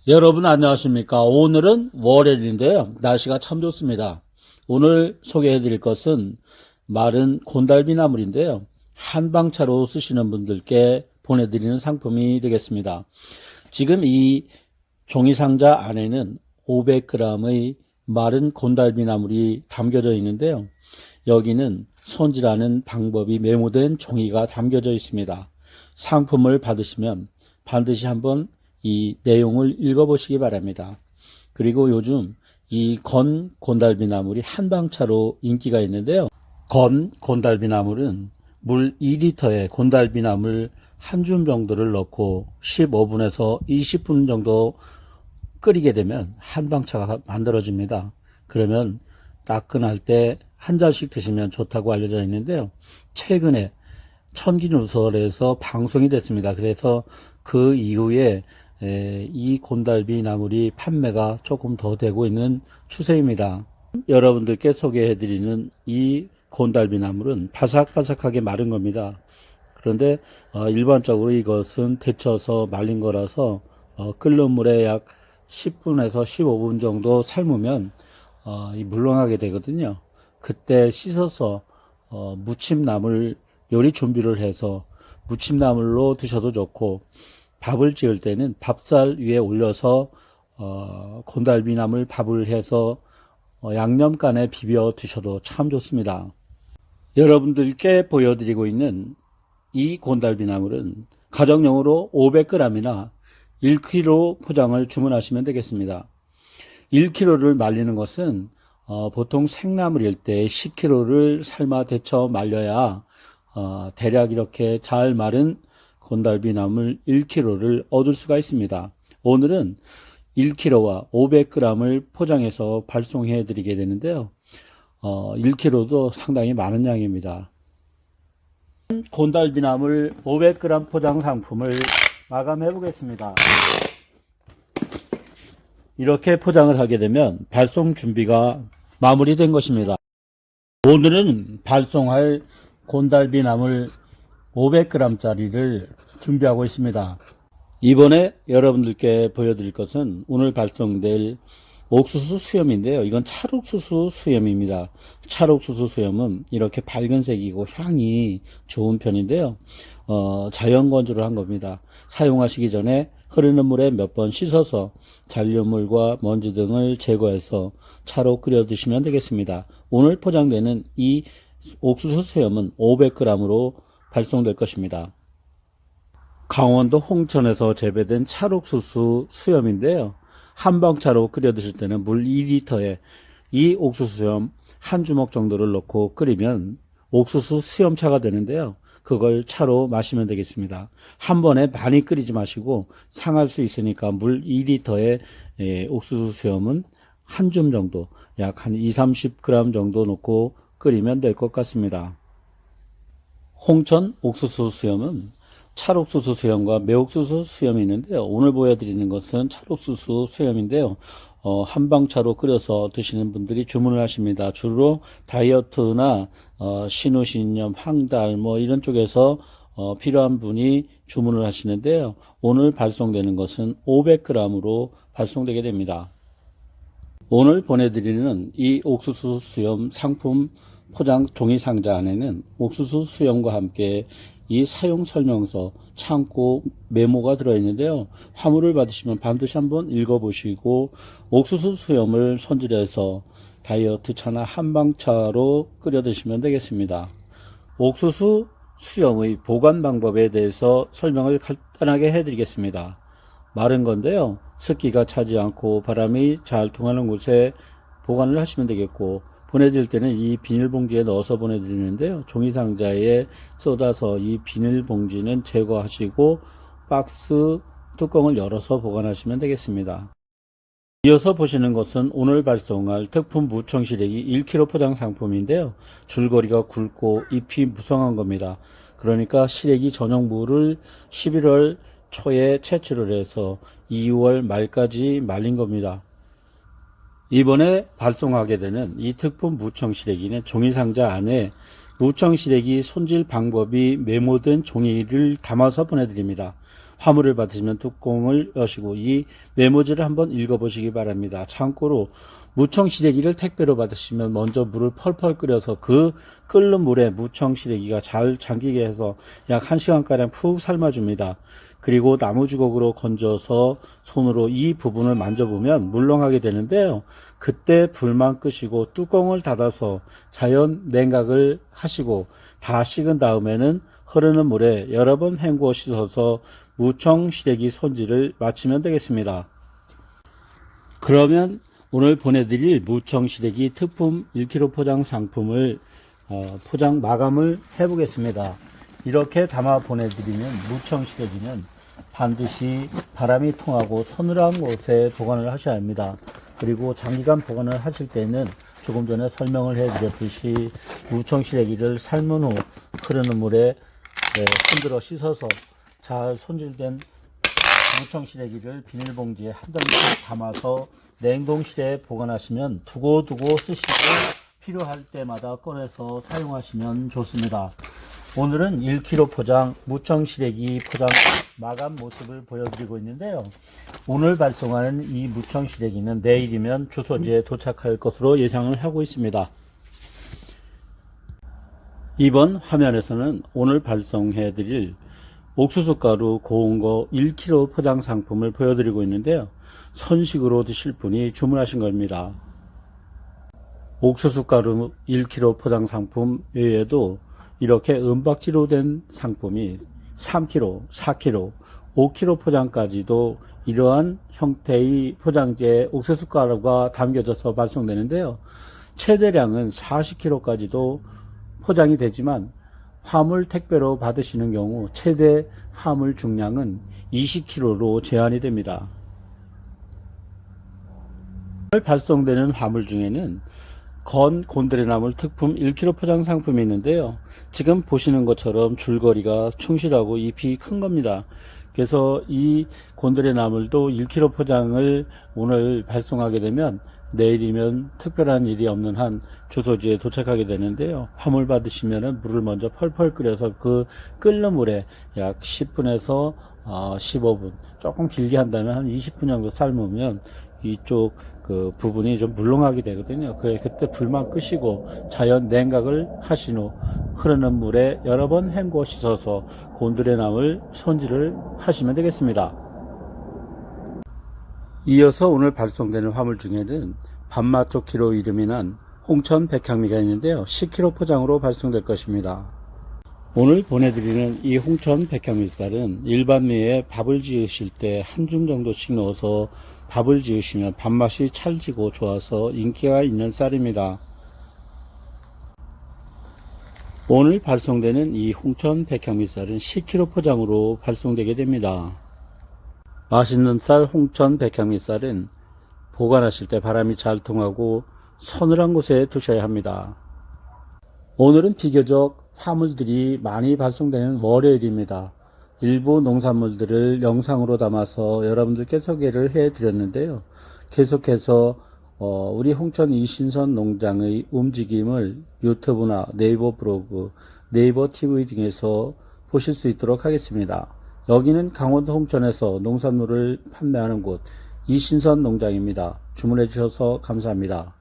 여러분 안녕하십니까? 오늘은 월요일인데요. 날씨가 참 좋습니다. 오늘 소개해 드릴 것은 마른 곤달비 나물인데요. 한방차로 쓰시는 분들께 보내드리는 상품이 되겠습니다. 지금 이 종이 상자 안에는 500g의 마른 곤달비 나물이 담겨져 있는데요. 여기는 손질하는 방법이 메모된 종이가 담겨져 있습니다. 상품을 받으시면 반드시 한번 이 내용을 읽어보시기 바랍니다. 그리고 요즘 이 곤달비 나물이 한방차로 인기가 있는데요. 곤달비 나물은 물 2리터에 곤달비 나물 한 줌 정도를 넣고 15분에서 20분 정도 끓이게 되면 한방차가 만들어집니다. 그러면 따끈할 때 한 잔씩 드시면 좋다고 알려져 있는데요. 최근에 천기누설에서 방송이 됐습니다. 그래서 그 이후에 이 곤달비 나물이 판매가 조금 더 되고 있는 추세입니다. 여러분들께 소개해드리는 이 곤달비 나물은 바삭바삭하게 마른 겁니다. 그런데 일반적으로 이것은 데쳐서 말린 거라서 끓는 물에 약 10분에서 15분 정도 삶으면 물렁하게 되거든요. 그때 씻어서 무침나물 요리 준비를 해서 무침나물로 드셔도 좋고, 밥을 지을 때는 밥살 위에 올려서 곤달비나물 밥을 해서 양념간에 비벼 드셔도 참 좋습니다. 여러분들께 보여드리고 있는 이 곤달비나물은 가정용으로 500g이나 1kg 포장을 주문하시면 되겠습니다. 1kg를 말리는 것은 보통 생나물일 때 10kg를 삶아 데쳐 말려야 대략 이렇게 잘 마른 곤달비 나물 1kg를 얻을 수가 있습니다. 오늘은 1kg와 500g을 포장해서 발송해 드리게 되는데요. 1kg도 상당히 많은 양입니다. 곤달비 나물 500g 포장 상품을 마감해 보겠습니다. 이렇게 포장을 하게 되면 발송 준비가 마무리된 것입니다. 오늘은 발송할 곤달비 나물 500g짜리를 준비하고 있습니다. 이번에 여러분들께 보여드릴 것은 오늘 발송될 옥수수 수염인데요. 이건 찰옥수수 수염입니다. 찰옥수수 수염은 이렇게 밝은색이고 향이 좋은 편인데요. 자연 건조를 한 겁니다. 사용하시기 전에 흐르는 물에 몇 번 씻어서 잔류물과 먼지 등을 제거해서 차로 끓여 드시면 되겠습니다. 오늘 포장되는 이 옥수수 수염은 500g으로 발송될 것입니다. 강원도 홍천에서 재배된 찰옥수수 수염인데요. 한방차로 끓여 드실 때는 물 2리터에 이 옥수수 수염 한 주먹 정도를 넣고 끓이면 옥수수 수염차가 되는데요. 그걸 차로 마시면 되겠습니다. 한 번에 많이 끓이지 마시고 상할 수 있으니까 물 2리터에 옥수수 수염은 한 줌 정도, 약 한 2-30g 정도 넣고 끓이면 될 것 같습니다. 홍천 옥수수 수염은 찰옥수수 수염과 매옥수수 수염이 있는데요. 오늘 보여드리는 것은 찰옥수수 수염인데요. 한방차로 끓여서 드시는 분들이 주문을 하십니다. 주로 다이어트나 신우신염, 황달 이런 쪽에서 필요한 분이 주문을 하시는데요. 오늘 발송되는 것은 500g으로 발송되게 됩니다. 오늘 보내드리는 이 옥수수 수염 상품 포장 종이 상자 안에는 옥수수 수염과 함께 이 사용 설명서, 창고 메모가 들어있는데요. 화물을 받으시면 반드시 한번 읽어보시고 옥수수 수염을 손질해서 다이어트 차나 한방차로 끓여 드시면 되겠습니다. 옥수수 수염의 보관 방법에 대해서 설명을 간단하게 해드리겠습니다. 마른 건데요. 습기가 차지 않고 바람이 잘 통하는 곳에 보관을 하시면 되겠고, 보내드릴 때는 이 비닐봉지에 넣어서 보내드리는데요. 종이상자에 쏟아서 이 비닐봉지는 제거하시고 박스 뚜껑을 열어서 보관하시면 되겠습니다. 이어서 보시는 것은 오늘 발송할 특품 무청 시래기 1kg 포장 상품인데요. 줄거리가 굵고 잎이 무성한 겁니다. 그러니까 시래기 전용무를 11월 초에 채취를 해서 2월 말까지 말린 겁니다. 이번에 발송하게 되는 이 특품 무청시래기는 종이상자 안에 무청시래기 손질 방법이 메모된 종이를 담아서 보내드립니다. 화물을 받으시면 뚜껑을 여시고 이 메모지를 한번 읽어보시기 바랍니다. 참고로 무청시래기를 택배로 받으시면 먼저 물을 펄펄 끓여서 그 끓는 물에 무청시래기가 잘 잠기게 해서 약 1시간가량 푹 삶아줍니다. 그리고 나무 주걱으로 건져서 손으로 이 부분을 만져보면 물렁하게 되는데요. 그때 불만 끄시고 뚜껑을 닫아서 자연 냉각을 하시고 다 식은 다음에는 흐르는 물에 여러 번 헹구어 씻어서 무청시래기 손질을 마치면 되겠습니다. 그러면 오늘 보내드릴 무청시래기 특품 1kg 포장 상품을 포장 마감을 해보겠습니다. 이렇게 담아 보내드리는 무청시래기는 반드시 바람이 통하고 서늘한 곳에 보관을 하셔야 합니다. 그리고 장기간 보관을 하실 때는 조금 전에 설명을 해드렸듯이 무청시래기를 삶은 후 흐르는 물에 손들어 씻어서 잘 손질된 무청시래기를 비닐봉지에 한 덩이 담아서 냉동실에 보관하시면 두고두고 쓰시고 필요할 때마다 꺼내서 사용하시면 좋습니다. 오늘은 1kg 포장 무청시래기 포장 마감 모습을 보여드리고 있는데요. 오늘 발송하는 이 무청시래기는 내일이면 주소지에 도착할 것으로 예상을 하고 있습니다. 이번 화면에서는 오늘 발송해 드릴 옥수수가루 고운 거 1kg 포장 상품을 보여드리고 있는데요. 선식으로 드실 분이 주문하신 겁니다. 옥수수가루 1kg 포장 상품 외에도 이렇게 은박지로 된 상품이 3kg, 4kg, 5kg 포장까지도 이러한 형태의 포장지에 옥수수가루가 담겨져서 발송되는데요. 최대량은 40kg까지도 포장이 되지만 화물 택배로 받으시는 경우 최대 화물 중량은 20kg로 제한이 됩니다. 오늘 발송되는 화물 중에는 건 곤드레나물 특품 1kg 포장 상품이 있는데요. 지금 보시는 것처럼 줄거리가 충실하고 잎이 큰 겁니다. 그래서 이 곤드레나물도 1kg 포장을 오늘 발송하게 되면 내일이면 특별한 일이 없는 한 주소지에 도착하게 되는데요. 화물 받으시면 물을 먼저 펄펄 끓여서 그 끓는 물에 약 10분에서 15분, 조금 길게 한다면 한 20분 정도 삶으면 이쪽 그 부분이 좀 물렁하게 되거든요. 그때 불만 끄시고 자연 냉각을 하신 후 흐르는 물에 여러 번 헹궈 씻어서 곤드레나물 손질을 하시면 되겠습니다. 이어서 오늘 발송되는 화물 중에는 밥맛 좋기로 이름이 난 홍천 백향미가 있는데요. 10kg 포장으로 발송될 것입니다. 오늘 보내드리는 이 홍천 백향미쌀은 일반미에 밥을 지으실 때 한 줌 정도씩 넣어서 밥을 지으시면 밥맛이 찰지고 좋아서 인기가 있는 쌀입니다. 오늘 발송되는 이 홍천 백향미쌀은 10kg 포장으로 발송되게 됩니다. 맛있는 쌀 홍천 백향미쌀은 보관하실 때 바람이 잘 통하고 서늘한 곳에 두셔야 합니다. 오늘은 비교적 화물들이 많이 발송되는 월요일입니다. 일부 농산물들을 영상으로 담아서 여러분들께 소개를 해 드렸는데요. 계속해서 우리 홍천 이신선 농장의 움직임을 유튜브나 네이버 블로그, 네이버 TV 등에서 보실 수 있도록 하겠습니다. 여기는 강원도 홍천에서 농산물을 판매하는 곳 이신선 농장입니다. 주문해 주셔서 감사합니다.